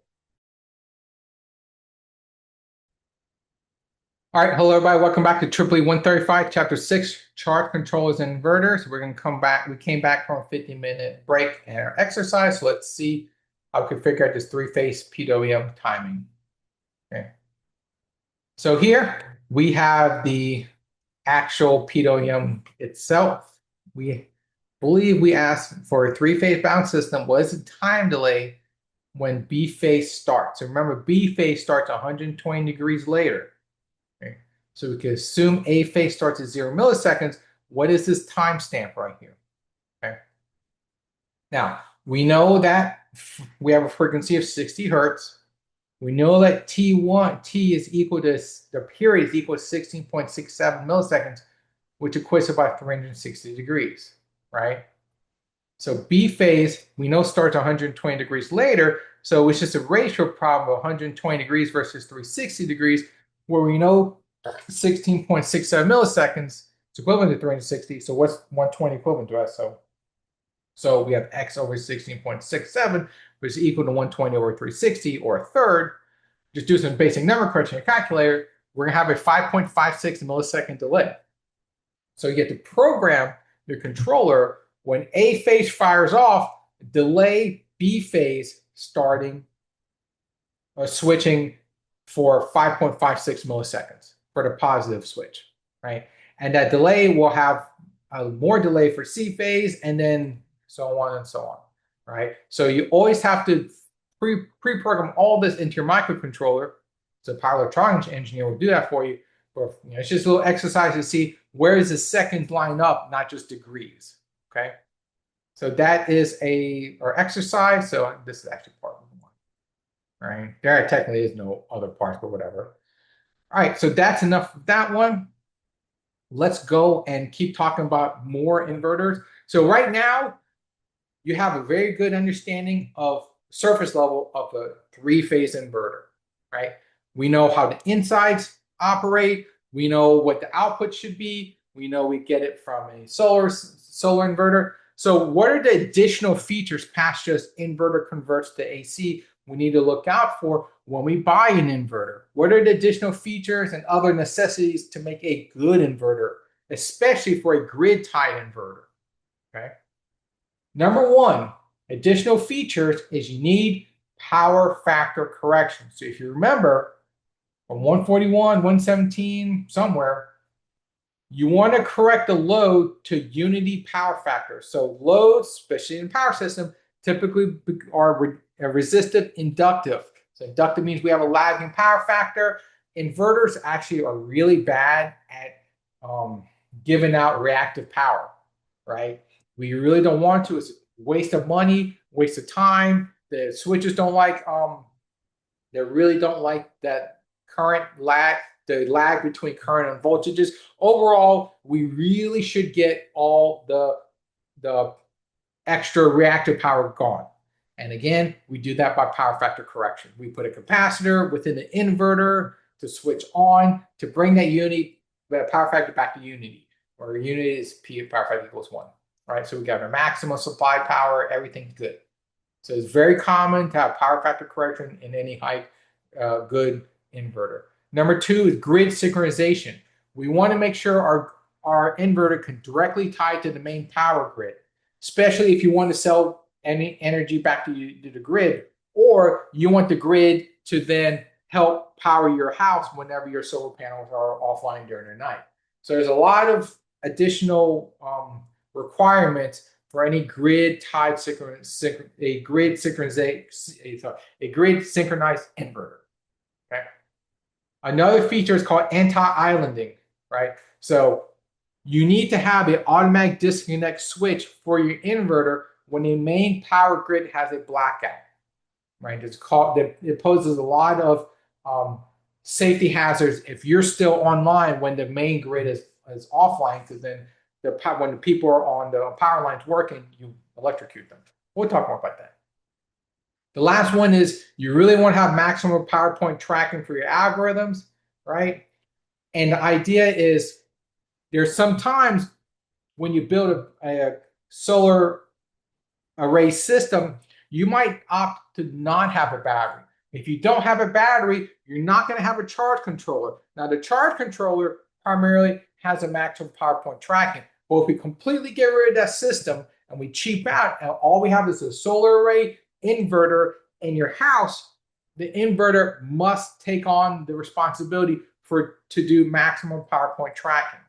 All right, hello everybody. Welcome back to EEE 135, Chapter 6, Charge Controllers and Inverters. We're going to come back. We came back from a 15-minute break and our exercise. So let's see how we can figure out this three-phase PWM timing. Okay. So here we have the actual PWM itself. We believe we asked for a three-phase bound system. What is the time delay when B phase starts? So remember, B phase starts 120 degrees later. Okay. So we can assume A phase starts at 0 milliseconds. What is this timestamp right here? Okay. Now, we know that we have a frequency of 60 hertz. We know that T is equal to, the period is equal to 16.67 milliseconds, which equates to about 360 degrees, right? So B phase, we know starts 120 degrees later, so it's just a ratio problem of 120 degrees versus 360 degrees, where we know 16.67 milliseconds is equivalent to 360. So what's 120 equivalent to us? So we have x over 16.67, which is equal to 120 over 360, or a third. Just do some basic number crunching in your calculator. We're going to have a 5.56 millisecond delay. So you get to program your controller when A phase fires off, delay B phase starting or switching for 5.56 milliseconds for the positive switch, right? And that delay will have more delay for C phase, and then so on and so on, right? So you always have to pre-program all this into your microcontroller. So power electronics engineer will do that for you. But it's just a little exercise to see where does the seconds line up, not just degrees, okay? So that is our exercise. So this is actually part one, right? There technically is no other parts, but whatever. All right, so that's enough of that one. Let's go and keep talking about more inverters. So right now, you have a very good understanding of surface level of a three-phase inverter, right? We know how the insides operate. We know what the output should be. We know we get it from a solar inverter. So what are the additional features past just inverter converts to AC we need to look out for when we buy an inverter? What are the additional features and other necessities to make a good inverter, especially for a grid-tied inverter? Okay. Number one, additional features is you need power factor correction. So if you remember, from 141, 117, somewhere, you want to correct the load to unity power factor. So loads, especially in power system, typically are resistive inductive. So inductive means we have a lagging power factor. Inverters actually are really bad at giving out reactive power, right? We really don't want to. It's a waste of money, waste of time. The switches don't like, they really don't like that current lag, the lag between current and voltages. Overall, we really should get all the extra reactive power gone. And again, we do that by power factor correction. We put a capacitor within the inverter to switch on to bring that unity, that power factor back to unity, where unity is P power factor equals 1. Right? So we got our maximum supply power, everything's good. So it's very common to have power factor correction in any good inverter. Number two is grid synchronization. We want to make sure our inverter can directly tie to the main power grid, especially if you want to sell any energy back to the grid, or you want the grid to then help power your house whenever your solar panels are offline during the night. So there's a lot of additional requirements for any grid tied a grid synchronized inverter. Okay. Another feature is called anti-islanding, right? So you need to have an automatic disconnect switch for your inverter when the main power grid has a blackout, right? It poses a lot of safety hazards if you're still online when the main grid is offline, because then when the people are on the power lines working, you electrocute them. We'll talk more about that. The last one is you really want to have maximum power point tracking for your algorithms, right? And the idea is there's sometimes when you build a solar array system, you might opt to not have a battery. If you don't have a battery, you're not going to have a charge controller. Now, the charge controller primarily has a maximum power point tracking. But if we completely get rid of that system and we cheap out, and all we have is a solar array inverter in your house, the inverter must take on the responsibility to do maximum power point tracking.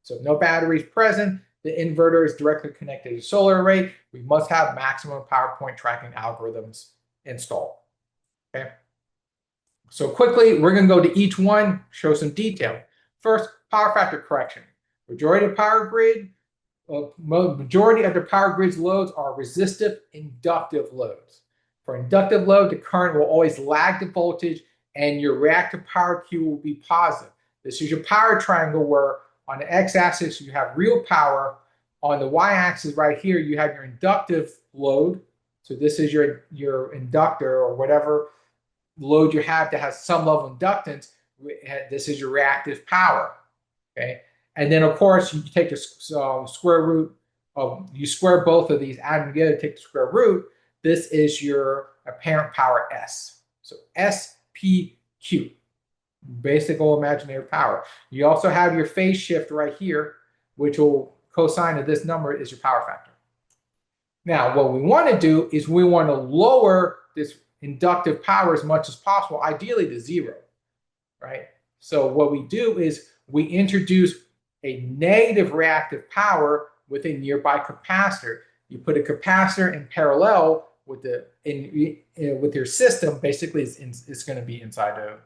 So if no batteries present, the inverter is directly connected to the solar array. We must have maximum power point tracking algorithms installed. Okay. So quickly, we're going to go to each one, show some detail. First, power factor correction. Majority of the power grid's loads are resistive inductive loads. For inductive load, the current will always lag the voltage and your reactive power Q will be positive. This is your power triangle where on the x-axis you have real power. On the y-axis right here you have your inductive load. So this is your inductor or whatever load you have that has some level of inductance. This is your reactive power. Okay. And then, of course, you take the square root of, you square both of these, add them together, take the square root. This is your apparent power S. So SPQ, basic imaginary power. You also have your phase shift right here, which will cosine of this number is your power factor. Now, what we want to do is we want to lower this inductive power as much as possible, ideally to 0, right? So what we do is we introduce a negative reactive power with a nearby capacitor. You put a capacitor in parallel with with your system. Basically, it's going to be inside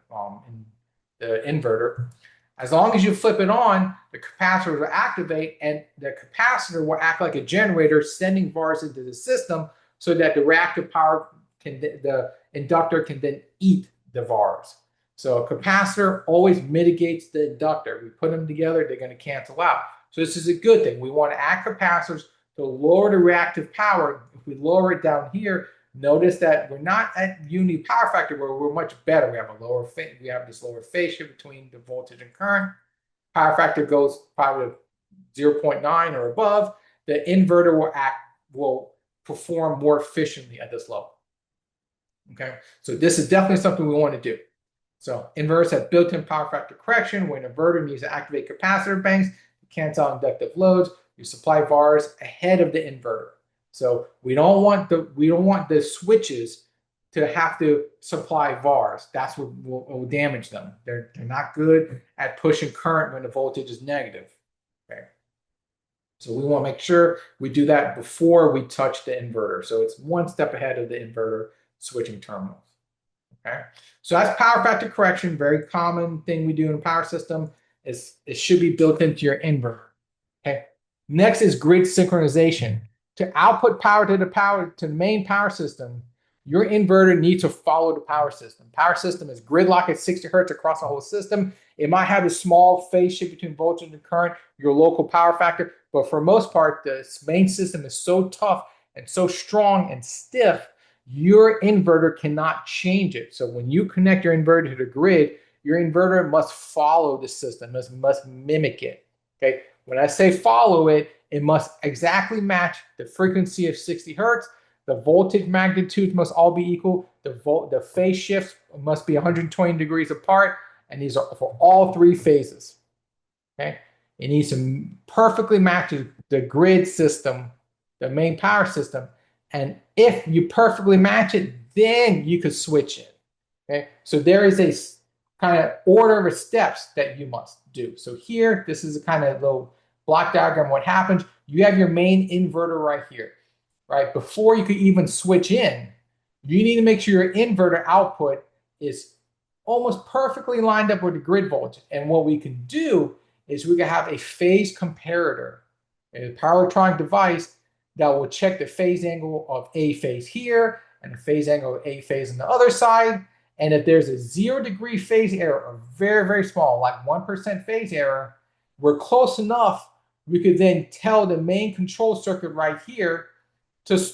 the inverter. As long as you flip it on, the capacitor will activate, and the capacitor will act like a generator, sending VARs into the system, so that the reactive power the inductor can then eat the VARs. So a capacitor always mitigates the inductor. We put them together, they're going to cancel out. So this is a good thing. We want to add capacitors to lower the reactive power. If we lower it down here, notice that we're not at unity power factor where we're much better. We have this lower phase shift between the voltage and current. Power factor goes probably 0.9 or above, the inverter will perform more efficiently at this level. Okay, so this is definitely something we want to do. So inverters have built-in power factor correction. When an inverter needs to activate capacitor banks to cancel out inductive loads, you supply VARs ahead of the inverter. So we don't want the switches to have to supply VARs. That's what will damage them. They're not good at pushing current when the voltage is negative. Okay. So we want to make sure we do that before we touch the inverter. So it's one step ahead of the inverter switching terminals. Okay, so that's power factor correction. Very common thing we do in a power system is it should be built into your inverter. Okay, next is grid synchronization. To output power to the main power system, your inverter needs to follow the power system. Power system is grid locked at 60 hertz across the whole system. It might have a small phase shift between voltage and current, your local power factor, but for most part, the main system is so tough and so strong and stiff, your inverter cannot change it. So when you connect your inverter to the grid, your inverter must follow the system, must mimic it. Okay. When I say follow it, it must exactly match the frequency of 60 hertz. The voltage magnitudes must all be equal. The phase shifts must be 120 degrees apart. And these are for all three phases. Okay. It needs to perfectly match the grid system, the main power system. And if you perfectly match it, then you could switch it. Okay. So there is a kind of order of steps that you must do. So here, this is a kind of little block diagram. What happens? You have your main inverter right here, right? Before you could even switch in, you need to make sure your inverter output is almost perfectly lined up with the grid voltage. And what we can do is we can have a phase comparator, a power electronic device that will check the phase angle of A phase here and the phase angle of A phase on the other side. And if there's a 0-degree phase error, or very, very small, like 1% phase error, we're close enough, we could then tell the main control circuit right here to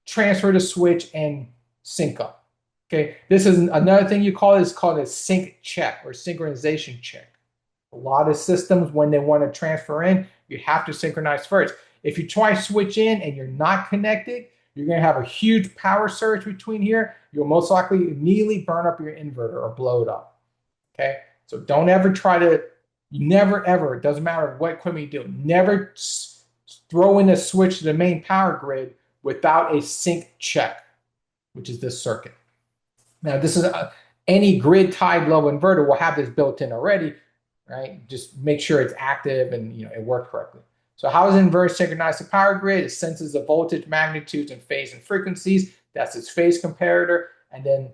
transfer the switch and sync up. Okay, this is another thing you call it, is called a sync check or synchronization check. A lot of systems, when they want to transfer in, you have to synchronize first. If you try to switch in and you're not connected, you're going to have a huge power surge between here. You'll most likely immediately burn up your inverter or blow it up. Okay, so don't ever try to, never ever, it doesn't matter what equipment you do, never throw in a switch to the main power grid without a sync check, which is this circuit. Now, this is any grid tied low inverter will have this built in already, right? Just make sure it's active and it works correctly. So how is an inverter synchronized to power grid? It senses the voltage magnitudes and phase and frequencies. That's its phase comparator. And then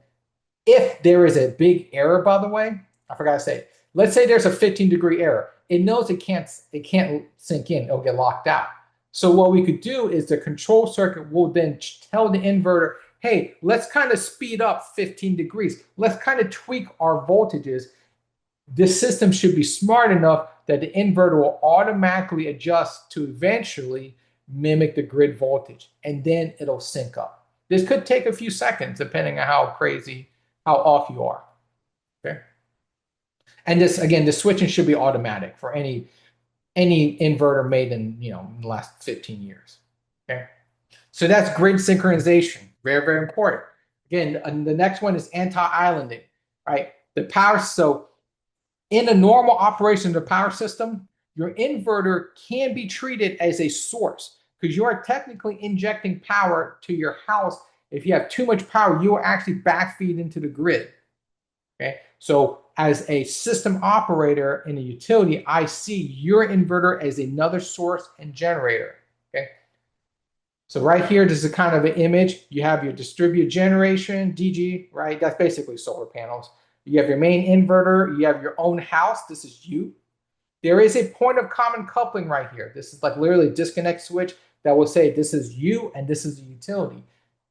if there is a big error, by the way, I forgot to say, let's say there's a 15-degree error. It knows it can't sync in. It'll get locked out. So what we could do is the control circuit will then tell the inverter, hey, let's kind of speed up 15 degrees. Let's kind of tweak our voltages. This system should be smart enough that the inverter will automatically adjust to eventually mimic the grid voltage, and then it'll sync up. This could take a few seconds depending on how off you are. Okay. And this, again, the switching should be automatic for any inverter made in the last 15 years. Okay. So that's grid synchronization. Very, very important. Again, the next one is anti-islanding, right? The power, so in a normal operation of the power system, your inverter can be treated as a source because you are technically injecting power to your house. If you have too much power, you will actually backfeed into the grid. Okay, so as a system operator in a utility, I see your inverter as another source and generator. Okay, so right here, this is a kind of an image. You have your distributed generation, DG, right? That's basically solar panels. You have your main inverter. You have your own house. This is you. There is a point of common coupling right here. This is like literally a disconnect switch that will say this is you and this is the utility.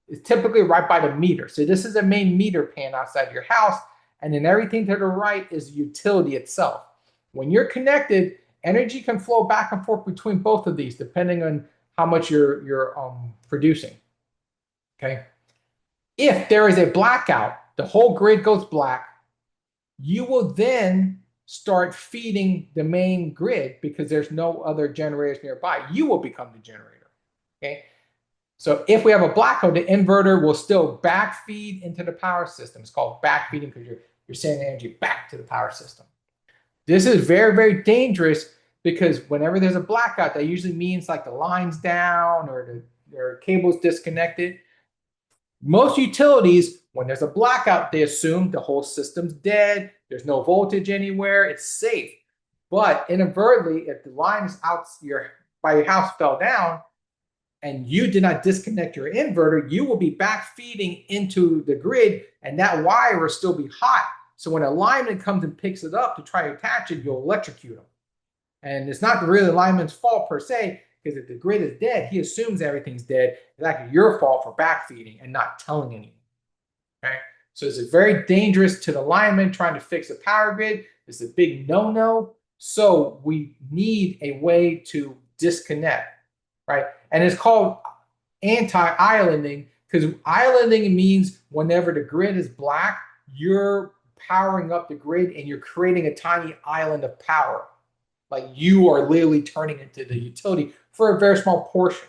It's typically right by the meter. So this is a main meter pan outside your house. And then everything to the right is the utility itself. When you're connected, energy can flow back and forth between both of these depending on how much you're producing. Okay. If there is a blackout, the whole grid goes black. You will then start feeding the main grid because there's no other generators nearby. You will become the generator. Okay. So if we have a blackout, the inverter will still backfeed into the power system. It's called backfeeding because you're sending energy back to the power system. This is very, very dangerous because whenever there's a blackout, that usually means like the line's down or their cable's disconnected. Most utilities, when there's a blackout, they assume the whole system's dead, there's no voltage anywhere, it's safe. But inadvertently, if the lines out by your house fell down and you did not disconnect your inverter, you will be back feeding into the grid, and that wire will still be hot. So when a lineman comes and picks it up to try to attach it, you'll electrocute them. And it's not really the lineman's fault per se, because if the grid is dead, he assumes everything's dead. It's actually your fault for backfeeding and not telling anyone. Okay? So it's very dangerous to the lineman trying to fix the power grid. It's a big no-no. So we need a way to disconnect, right? And it's called anti-islanding, because islanding means whenever the grid is black, you're powering up the grid and you're creating a tiny island of power. Like you are literally turning into the utility for a very small portion.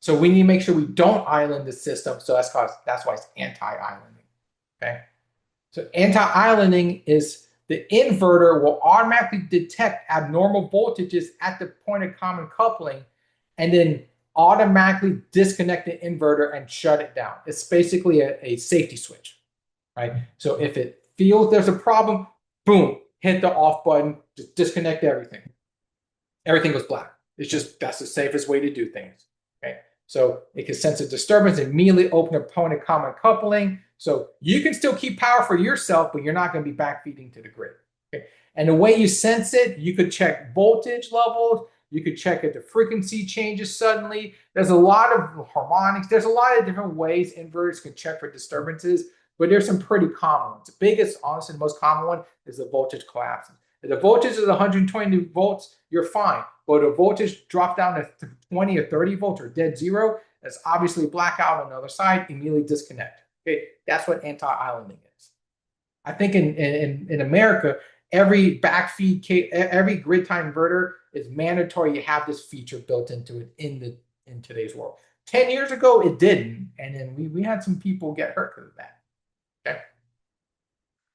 So we need to make sure we don't island the system. So that's why it's anti-islanding. Okay. So anti-islanding is the inverter will automatically detect abnormal voltages at the point of common coupling and then automatically disconnect the inverter and shut it down. It's basically a safety switch, right? So if it feels there's a problem, boom, hit the off button, just disconnect everything. Everything goes black. That's the safest way to do things. Okay. So it can sense a disturbance, immediately open a point of common coupling. So you can still keep power for yourself, but you're not going to be backfeeding to the grid. Okay. And the way you sense it, you could check voltage levels. You could check if the frequency changes suddenly. There's a lot of harmonics. There's a lot of different ways inverters can check for disturbances, but there's some pretty common ones. The biggest, honestly, the most common one is the voltage collapse. If the voltage is 120 volts, you're fine. But if the voltage drops down to 20 or 30 volts or dead zero, that's obviously blackout on the other side, immediately disconnect. Okay, that's what anti-islanding is. I think in America, every every grid tie inverter is mandatory. You have this feature built into it in today's world. 10 years ago, it didn't, and then we had some people get hurt because of that. Okay.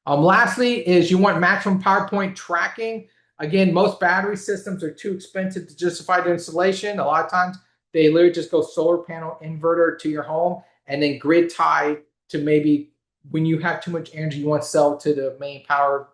Lastly is you want maximum power point tracking. Again, most battery systems are too expensive to justify the installation. A lot of times they literally just go solar panel inverter to your home and then grid tie to maybe when you have too much energy, you want to sell to the main power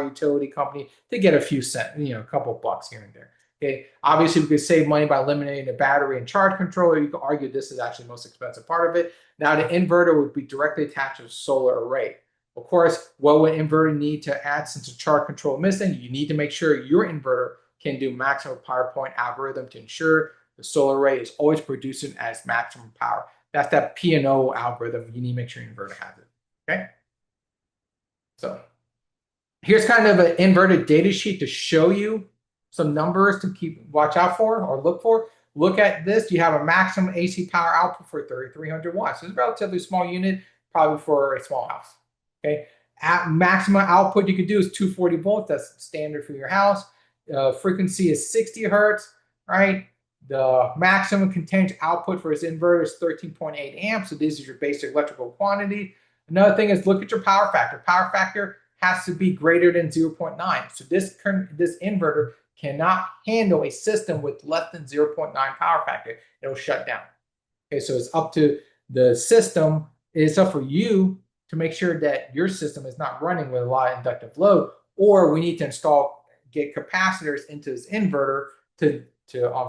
utility company to get a few cents, a couple of bucks here and there. Okay. Obviously, we could save money by eliminating the battery and charge controller. You could argue this is actually the most expensive part of it. Now, the inverter would be directly attached to the solar array. Of course, what would inverter need to add since the charge control missing? You need to make sure your inverter can do maximum power point algorithm to ensure the solar array is always producing as maximum power. That's that P&O algorithm. You need to make sure your inverter has it. Okay. So here's kind of an inverter data sheet to show you some numbers to watch out for or look for. Look at this. You have a maximum AC power output for 3,300 watts. It's a relatively small unit, probably for a small house. Okay. At maximum output you could do is 240 volts. That's standard for your house. Frequency is 60 hertz, right? The maximum continuous output for his inverter is 13.8 amps. So this is your basic electrical quantity. Another thing is look at your power factor. Power factor has to be greater than 0.9. So this inverter cannot handle a system with less than 0.9 power factor. It'll shut down. Okay, so it's up to the system. It's up for you to make sure that your system is not running with a lot of inductive load, or we need to get capacitors into this inverter to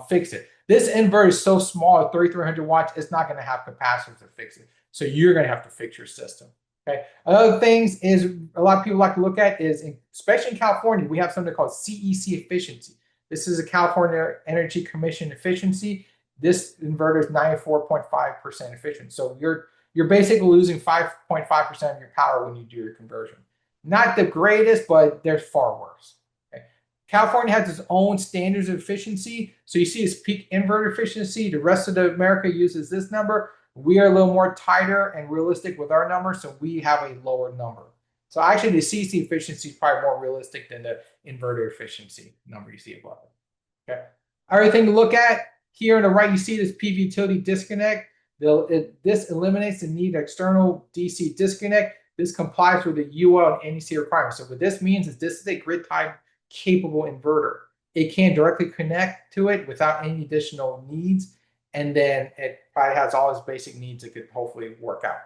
fix it. This inverter is so small at 3,300 watts, it's not going to have capacitors to fix it. So you're going to have to fix your system. Okay. Other things is a lot of people like to look at is, especially in California, we have something called CEC efficiency. This is a California Energy Commission efficiency. This inverter is 94.5% efficient. So you're basically losing 5.5% of your power when you do your conversion. Not the greatest, but there's far worse. Okay. California has its own standards of efficiency. So you see its peak inverter efficiency. The rest of America uses this number. We are a little more tighter and realistic with our number, so we have a lower number. So actually the CC efficiency is probably more realistic than the inverter efficiency number you see above it. Okay. Other thing to look at here on the right, you see this PV utility disconnect. This eliminates the need of external DC disconnect. This complies with the UL and NEC requirements. So what this means is this is a grid tie capable inverter. It can directly connect to it without any additional needs. And then it probably has all its basic needs it could hopefully work out.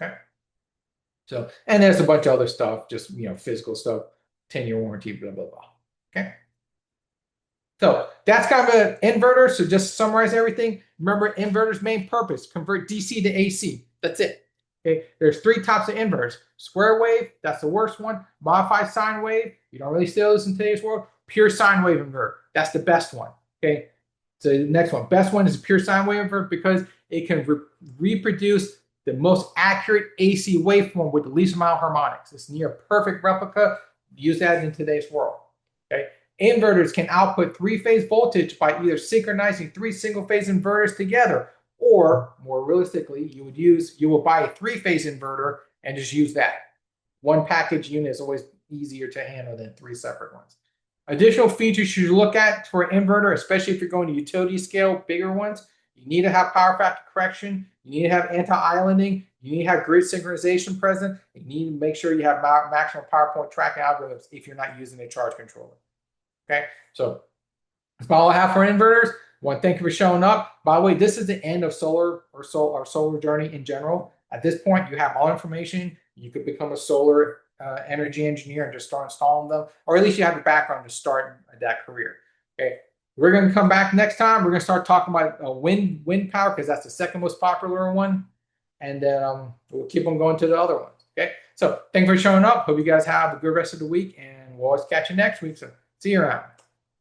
Okay. So, and there's a bunch of other stuff, just, physical stuff, 10-year warranty, blah, blah, blah. Okay. So that's kind of an inverter. So just to summarize everything, remember inverter's main purpose, convert DC to AC. That's it. Okay. There's 3 types of inverters. Square wave, that's the worst one. Modified sine wave, you don't really see those in today's world. Pure sine wave inverter, that's the best one. Okay. So the next one, best one is pure sine wave inverter because it can reproduce the most accurate AC waveform with the least amount of harmonics. It's near perfect replica. Use that in today's world. Okay. Inverters can output 3-phase voltage by either synchronizing 3 single-phase inverters together, or more realistically, you will buy a 3-phase inverter and just use that. One package unit is always easier to handle than 3 separate ones. Additional features you should look at for an inverter, especially if you're going to utility scale, bigger ones, you need to have power factor correction, you need to have anti-islanding, you need to have grid synchronization present, you need to make sure you have maximum power point tracking algorithms if you're not using a charge controller. Okay, so that's about all I have for inverters. I want to thank you for showing up. By the way, this is the end of our solar journey in general. At this point, you have all information. You could become a solar energy engineer and just start installing them, or at least you have the background to start that career. Okay, we're going to come back next time. We're going to start talking about wind power because that's the second most popular one, and then we'll keep on going to the other ones. Okay, so thanks for showing up. Hope you guys have a good rest of the week, and we'll always catch you next week. So see you around.